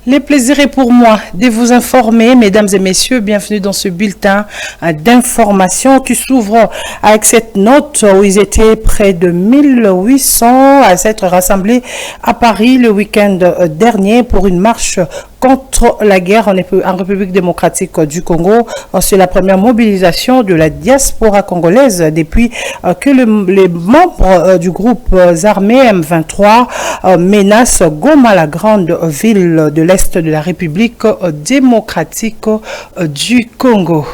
Le plaisir est pour moi de vous informer, mesdames et messieurs, bienvenue dans ce bulletin d'information qui s'ouvre avec cette note où ils étaient près de 1800 à s'être rassemblés à Paris le week-end dernier pour une marche contre la guerre en République démocratique du Congo. C'est la première mobilisation de la diaspora congolaise depuis que les membres du groupe armé M23 menacent Goma, la grande ville de l'Est de la République démocratique du Congo.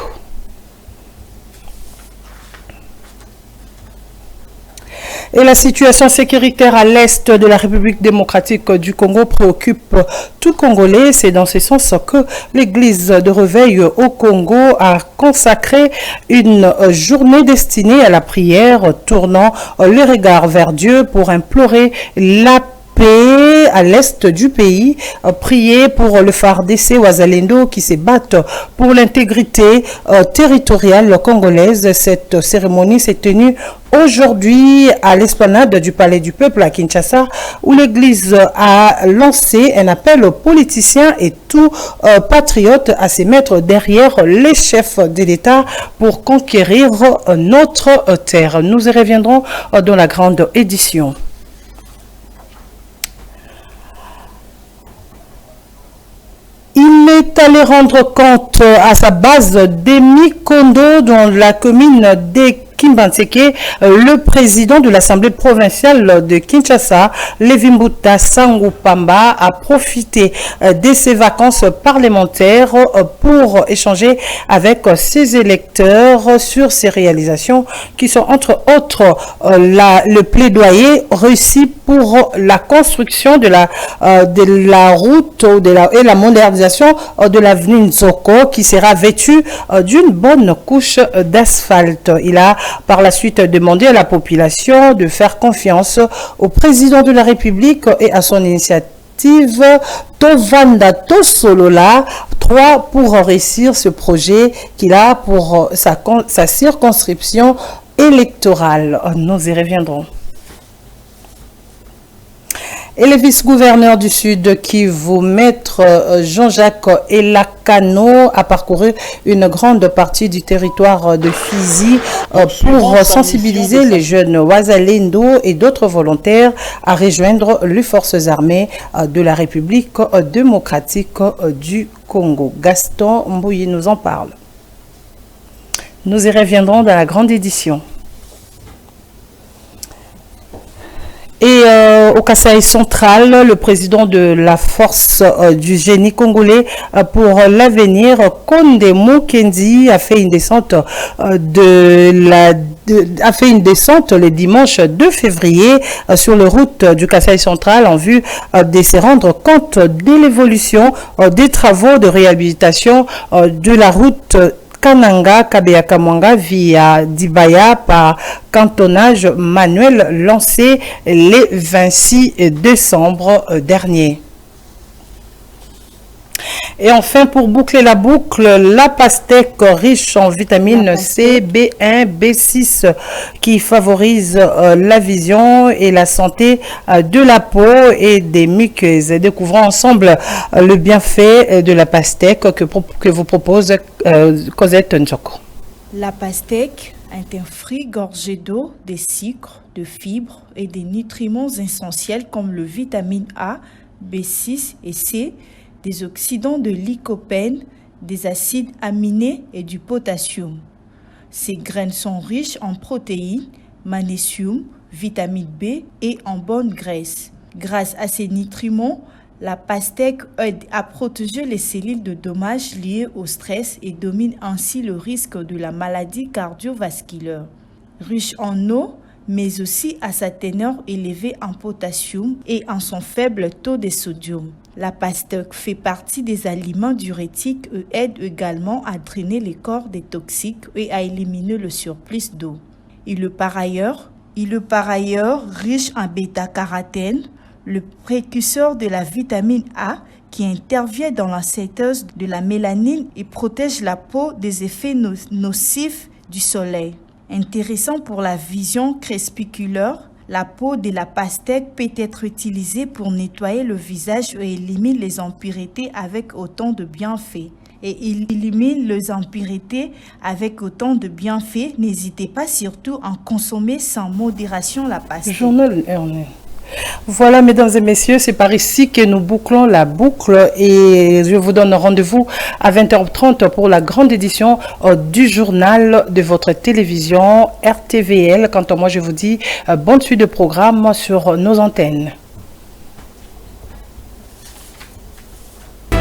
Et la situation sécuritaire à l'est de la République démocratique du Congo préoccupe tout Congolais. C'est dans ce sens que l'Église de réveil au Congo a consacré une journée destinée à la prière, tournant le regard vers Dieu pour implorer la paix à l'est du pays, prier pour le FARDC Wazalendo qui se battent pour l'intégrité territoriale congolaise. Cette cérémonie s'est tenue aujourd'hui à l'esplanade du Palais du Peuple à Kinshasa, où l'Église a lancé un appel aux politiciens et tout patriotes à se mettre derrière les chefs de l'État pour conquérir notre terre. Nous y reviendrons dans la grande édition. Il est allé rendre compte à sa base d'Emikondo dans la commune des Kimbanseke, le président de l'Assemblée provinciale de Kinshasa, Levimbuta Sangupamba, a profité de ses vacances parlementaires pour échanger avec ses électeurs sur ses réalisations qui sont entre autres le plaidoyer réussi pour la construction de la route et la modernisation de l'avenue Nzoko qui sera vêtue d'une bonne couche d'asphalte. Il a par la suite demandé à la population de faire confiance au président de la République et à son initiative Tovanda Tosolola 3 pour réussir ce projet qu'il a pour sa circonscription électorale. Nous y reviendrons. Et le vice-gouverneur du Sud Kivu, maître Jean-Jacques Elakano, a parcouru une grande partie du territoire de Fizi pour sensibiliser les jeunes Wazalendo et d'autres volontaires à rejoindre les forces armées de la République démocratique du Congo. Gaston Mbouyi nous en parle. Nous y reviendrons dans la grande édition. Et au Kasaï central, le président de la force du génie congolais pour l'avenir, Konde Mukendi, a fait une descente le dimanche 2 février sur les routes du Kasaï central en vue de se rendre compte de l'évolution des travaux de réhabilitation de la route Kananga, Kabeya-Kamwanga via Dibaya par cantonnage manuel lancé le 26 décembre dernier. Et enfin, pour boucler la boucle, la pastèque riche en vitamines C, B1, B6 qui favorise la vision et la santé de la peau et des muqueuses. Découvrons ensemble le bienfait de la pastèque que vous propose Cosette Njoko. La pastèque est un fruit gorgé d'eau, de sucre, de fibres et des nutriments essentiels comme le vitamine A, B6 et C, des oxydants de lycopène, des acides aminés et du potassium. Ces graines sont riches en protéines, magnésium, vitamine B et en bonne graisse. Grâce à ces nutriments, la pastèque aide à protéger les cellules de dommages liés au stress et domine ainsi le risque de la maladie cardiovasculaire. Riche en eau, mais aussi à sa teneur élevée en potassium et en son faible taux de sodium. La pastèque fait partie des aliments diurétiques et aide également à drainer les corps des toxiques et à éliminer le surplus d'eau. Il est par ailleurs riche en bêta-carotène, le précurseur de la vitamine A qui intervient dans la synthèse de la mélanine et protège la peau des effets nocifs du soleil. Intéressant pour la vision crépusculaire, La peau de la pastèque peut être utilisée pour nettoyer le visage et éliminer les impuretés avec autant de bienfaits. Et il élimine les impuretés avec autant de bienfaits. N'hésitez pas surtout à consommer sans modération la pastèque. Journal Ernest. Voilà, mesdames et messieurs, c'est par ici que nous bouclons la boucle et je vous donne rendez-vous à 20h30 pour la grande édition du journal de votre télévision RTVL. Quant à moi, je vous dis bonne suite de programme sur nos antennes.